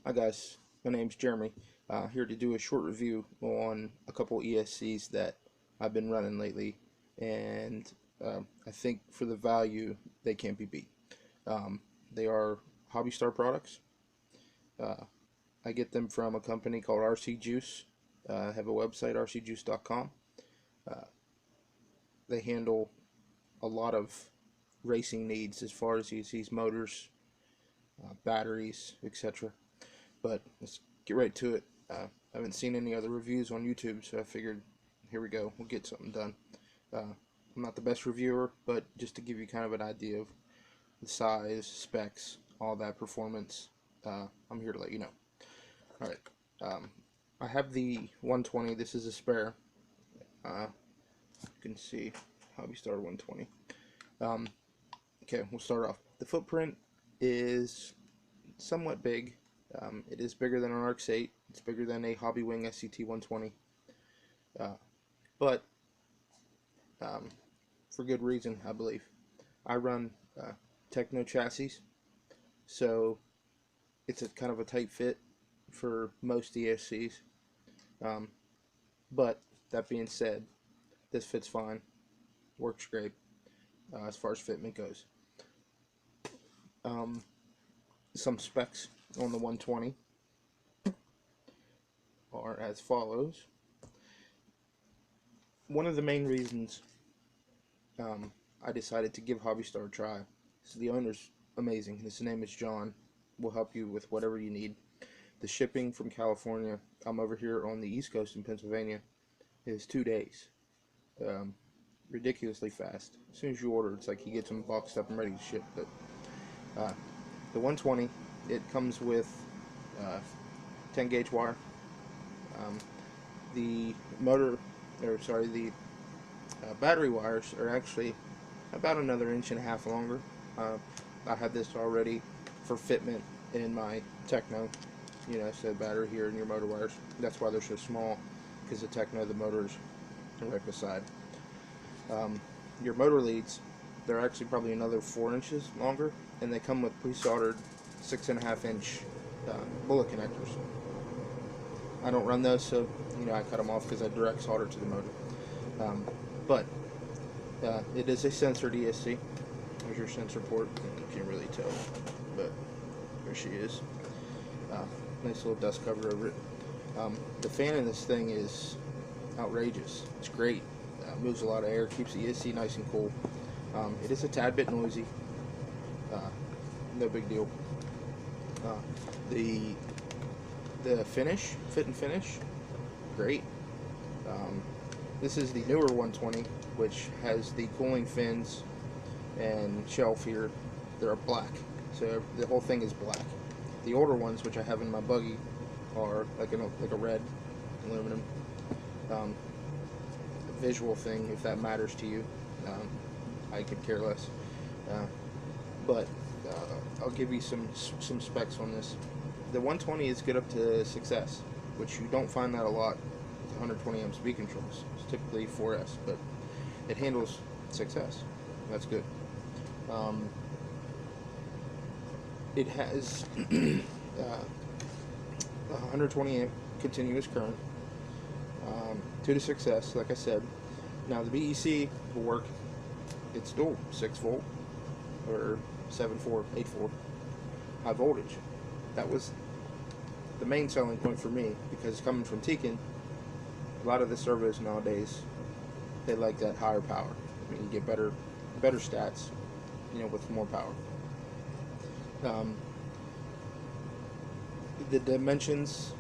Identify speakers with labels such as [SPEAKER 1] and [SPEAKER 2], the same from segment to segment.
[SPEAKER 1] Hi guys, my name's Jeremy. Here to do a short review on a couple ESCs that I've been running lately, and I think for the value they can't be beat. They are Hobbystar products. Uh, I get them from a company called RC Juice. I have a website, rcjuice.com. Uh, they handle a lot of racing needs as far as these motors, batteries, etc. But let's get right to it. I haven't seen any other reviews on YouTube, so I figured, here we go, we'll get something done. I'm not the best reviewer, but just to give you kind of an idea of the size, specs, all that performance, I'm here to let you know. Alright, I have the 120. This is a spare. You can see Hobbystar 120. Okay, we'll start off. The footprint is somewhat big. It is bigger than an RX 8. It's bigger than a Hobbywing SCT 120. But for good reason, I believe. I run Techno chassis, so it's a kind of a tight fit for most ESCs. But that being said, this fits fine. Works great as far as fitment goes. Some specs on the 120 are as follows. One of the main reasons I decided to give Hobbystar a try is the owner's amazing. His name is John. Will help you with whatever you need. The shipping from California, I'm over here on the East Coast in Pennsylvania, is 2 days. Ridiculously fast. As soon as you order, it's like he gets them boxed up and ready to ship. But the 120, it comes with 10 gauge wire. The battery wires are actually about another 1.5 inches longer. I had this already for fitment in my Techno. You know, so battery here and your motor wires. That's why they're so small, because the Techno, the motors are right beside. Your motor leads, they're actually probably another 4 inches longer, and they come with pre-soldered 6.5-inch bullet connectors. I don't run those, so I cut them off because I direct solder to the motor. But it is a censored ESC. There's your sensor port. You can't really tell, but there she is. Nice little dust cover over it. The fan in this thing is outrageous. It's great. Moves a lot of air, keeps the ESC nice and cool. It is a tad bit noisy. No big deal. The finish, fit and finish, great. This is the newer 120, which has the cooling fins and shelf here. They're black, so the whole thing is black. The older ones, which I have in my buggy, are like a red aluminum. Visual thing, if that matters to you. I could care less. But I'll give you some specs on this. The 120 is good up to success, which you don't find that a lot with 120 amp speed controls. It's typically 4S, but it handles success. That's good. It has 120 amp continuous current, 2 to success, like I said. Now the BEC will work. It's dual 6 volt or 7.4, 8.4 high voltage. That was the main selling point for me, because coming from Tekin, a lot of the servos nowadays, they like that higher power. I mean, you get better stats, with more power. The dimensions,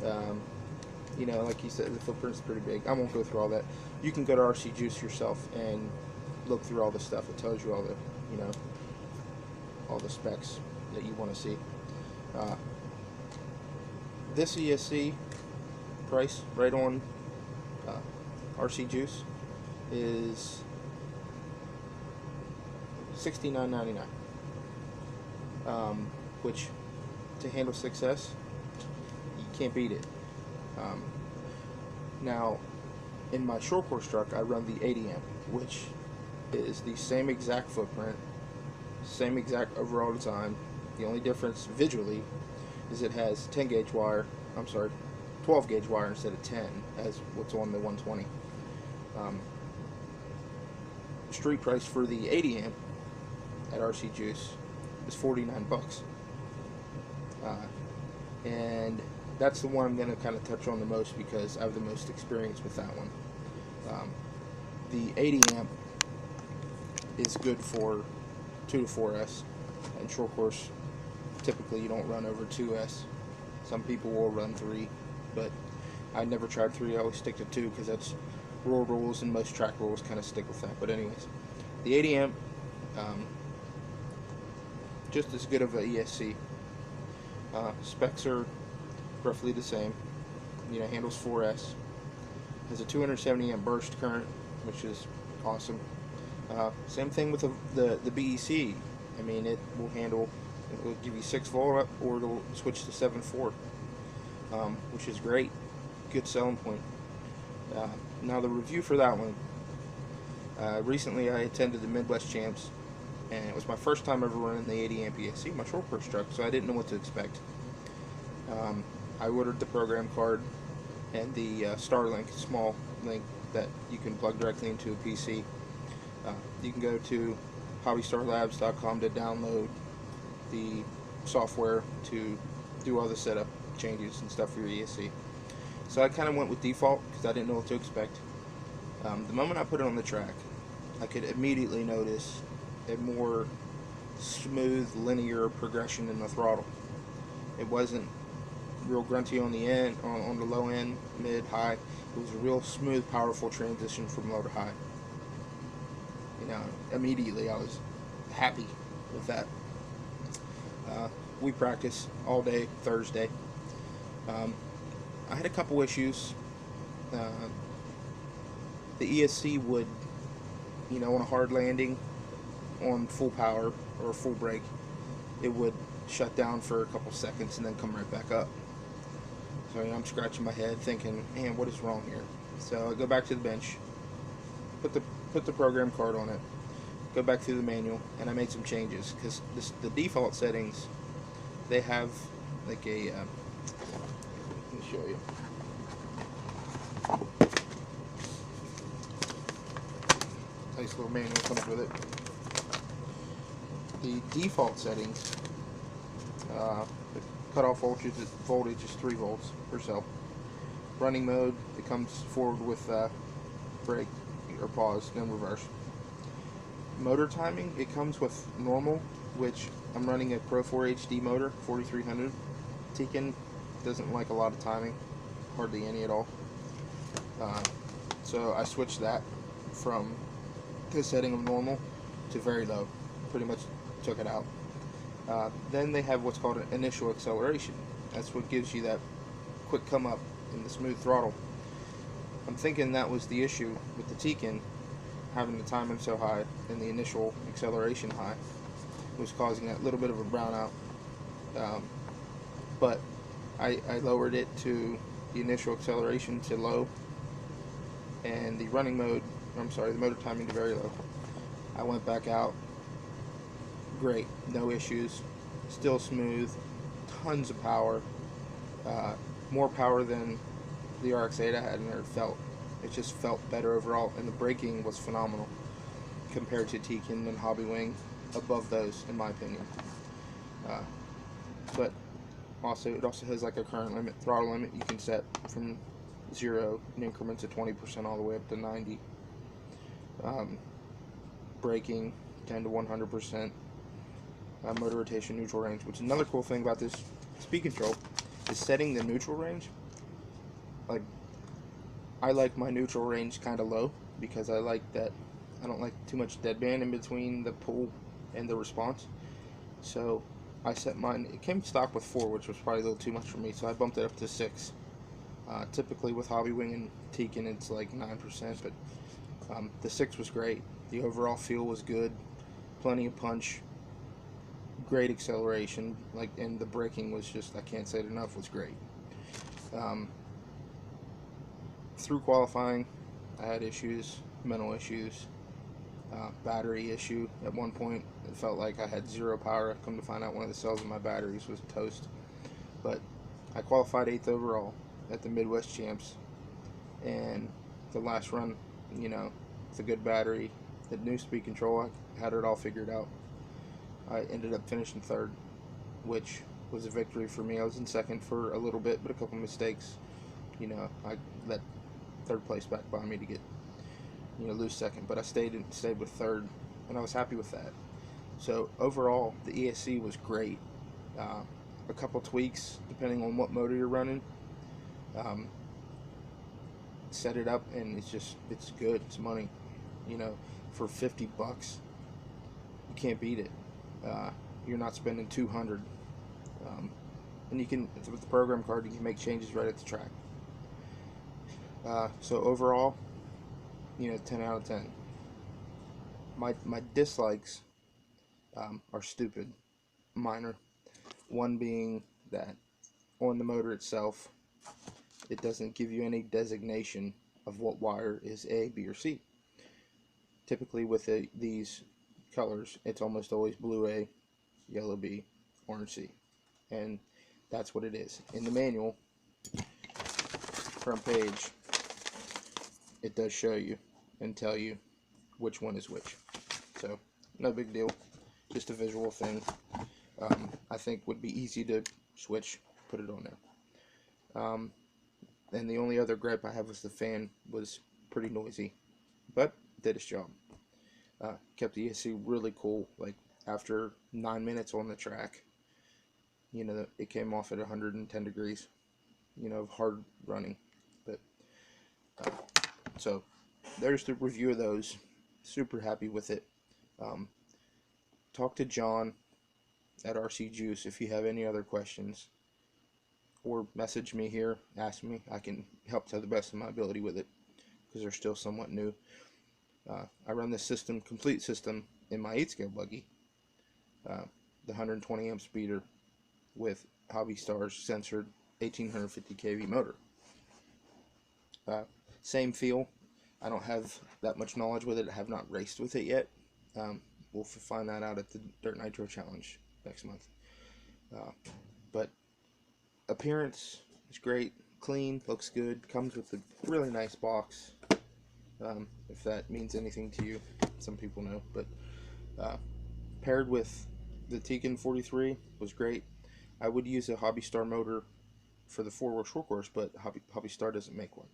[SPEAKER 1] like you said, the footprint's pretty big. I won't go through all that. You can go to RC Juice yourself and look through all the stuff. It tells you all the, all the specs that you want to see. This ESC price right on RC Juice is $69.99, which, to handle success, you can't beat it. Now, in my short course truck, I run the 80 amp, which is the same exact footprint, same exact overall design. The only difference visually is it has 10 gauge wire, 12 gauge wire instead of 10 as what's on the 120. Street price for the 80 amp at RC Juice is 49 bucks. And that's the one I'm going to kind of touch on the most because I have the most experience with that one. The 80 amp is good for 2 to 4S, and short course typically you don't run over 2S. Some people will run 3, but I never tried 3. I always stick to 2 because that's rule rules, and most track rules kind of stick with that. But anyways, the 80 amp, just as good of a ESC. Specs are roughly the same. Handles 4S. Has a 270 amp burst current, which is awesome. Same thing with the BEC. I mean, it will give you 6 volt up, or it'll switch to 7.4, which is great. Good selling point. Now the review for that one. Recently I attended the Midwest Champs, and it was my first time ever running the 80 amp ESC, my short course truck, so I didn't know what to expect. I ordered the program card and the Starlink small link that you can plug directly into a PC. You can go to hobbystarlabs.com to download the software to do all the setup changes and stuff for your ESC. So I kind of went with default because I didn't know what to expect. The moment I put it on the track, I could immediately notice a more smooth, linear progression in the throttle. It wasn't real grunty on the end, on the low end, mid, high. It was a real smooth, powerful transition from low to high. Immediately I was happy with that. We practiced all day Thursday. I had a couple issues. The ESC would, on a hard landing, on full power or full brake, it would shut down for a couple seconds and then come right back up. So I'm scratching my head thinking, man, what is wrong here? So I go back to the bench, put the program card on it, go back through the manual, and I made some changes because the default settings, they have like a let me show you. Nice little manual comes with it. The default settings, the cutoff voltage is 3 volts per cell. Running mode, it comes forward with brake or pause, then reverse. Motor timing, it comes with normal, which I'm running a Pro 4 HD motor, 4300. Tekin doesn't like a lot of timing, hardly any at all. So I switched that from the setting of normal to very low. Pretty much took it out. Then they have what's called an initial acceleration. That's what gives you that quick come up in the smooth throttle. I'm thinking that was the issue with the Tekin, having the timing so high and the initial acceleration high was causing that little bit of a brownout. But I lowered it to the initial acceleration to low, and the running mode, the motor timing to very low. I went back out. Great, no issues, still smooth, tons of power, more power than the RX-8 I had in there. It just felt better overall, and the braking was phenomenal compared to Tekin and Hobbywing, above those in my opinion. But it also has like a current limit, throttle limit. You can set from 0 in increments of 20% all the way up to 90. Braking 10 to 100%. Motor rotation, neutral range, which is another cool thing about this speed control, is setting the neutral range. Like, I like my neutral range kind of low because I don't like too much deadband in between the pull and the response. So I set mine, it came stock with 4, which was probably a little too much for me, so I bumped it up to 6. Typically with Hobbywing and Tekin it's like 9%, but the 6 was great. The overall feel was good, plenty of punch, great acceleration, and the braking was just, I can't say it enough, was great. Through qualifying, I had issues, mental issues, battery issue. At one point, it felt like I had 0 power. I've come to find out one of the cells in my batteries was toast. but I qualified 8th overall at the Midwest Champs, and the last run, you know, with a good battery, the new speed control, I had it all figured out. I ended up finishing 3rd, which was a victory for me. I was in 2nd for a little bit, but a couple mistakes. You know, I let 3rd place back by me to get, you know, lose 2nd, but I stayed with 3rd, and I was happy with that. So overall, the ESC was great. A couple tweaks depending on what motor you're running. Set it up, and it's good. It's money. You know, for $50, you can't beat it. You're not spending $200, and you can, with the program card, you can make changes right at the track. So overall, you know, 10 out of 10. My dislikes are stupid, minor. One being that on the motor itself, it doesn't give you any designation of what wire is A, B, or C. Typically with these colors, it's almost always blue A, yellow B, orange C, and that's what it is. In the manual, front page, it does show you and tell you which one is which. So no big deal, just a visual thing. I think would be easy to switch, put it on there. And the only other gripe I have was the fan was pretty noisy, but did its job. Kept the ESC really cool. Like after 9 minutes on the track, you know, it came off at 110 degrees, you know, of hard running. But so there's the review of those. Super happy with it. Talk to John at RC Juice if you have any other questions, or message me here, ask me. I can help to the best of my ability with it, because they're still somewhat new. I run this system, complete system, in my 8-scale buggy, the 120 amp speeder with Hobbystar's censored 1850 kV motor. Same feel. I don't have that much knowledge with it. I have not raced with it yet. We'll find that out at the Dirt Nitro Challenge next month. But appearance is great, clean, looks good, comes with a really nice box. If that means anything to you, some people know. But paired with the Tekin 43 was great. I would use a Hobbystar motor for the 4-wheel short course, but Hobbystar doesn't make one.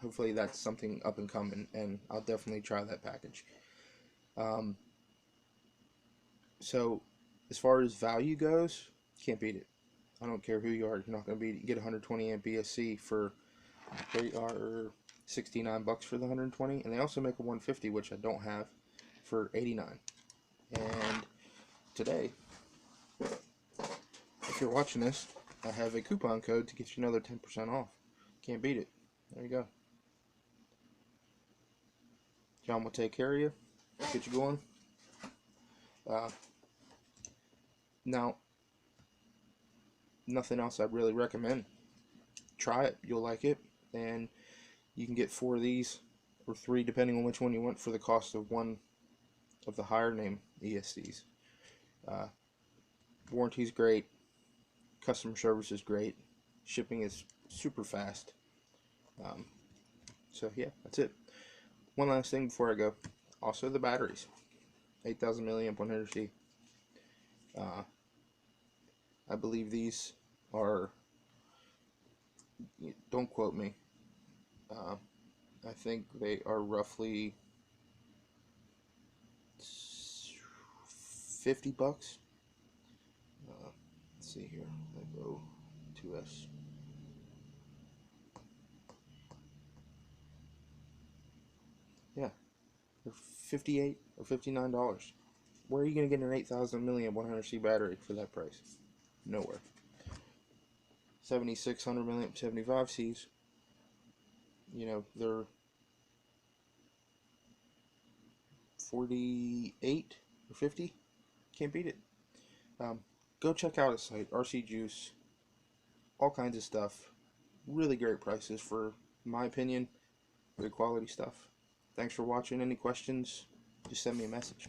[SPEAKER 1] Hopefully that's something up and coming, and I'll definitely try that package. So as far as value goes, can't beat it. I don't care who you are, you're not going to beat it. You get 120 amp ESC for, they are $69 for the 120, and they also make a 150, which I don't have, for $89. And today, if you're watching this, I have a coupon code to get you another 10% off. Can't beat it. There you go. John will take care of you, get you going. Now, nothing else I'd really recommend. Try it, you'll like it, and you can get 4 of these, or 3 depending on which one you want, for the cost of one of the higher name ESCs. Warranty's great, customer service is great, shipping is super fast. So yeah, that's it. One last thing before I go. Also the batteries. 8,000 milliamp 100C. I believe these are, don't quote me, I think they are roughly $50. Let's see here. I go 2S. Yeah, they're $58 or $59. Where are you going to get an 8,000 milliamp 100C battery for that price? Nowhere. 7,600 milliamp 75Cs. You know, they're 48 or 50. Can't beat it. Go check out his site, RC Juice. All kinds of stuff. Really great prices for, in my opinion, good quality stuff. Thanks for watching. Any questions, just send me a message.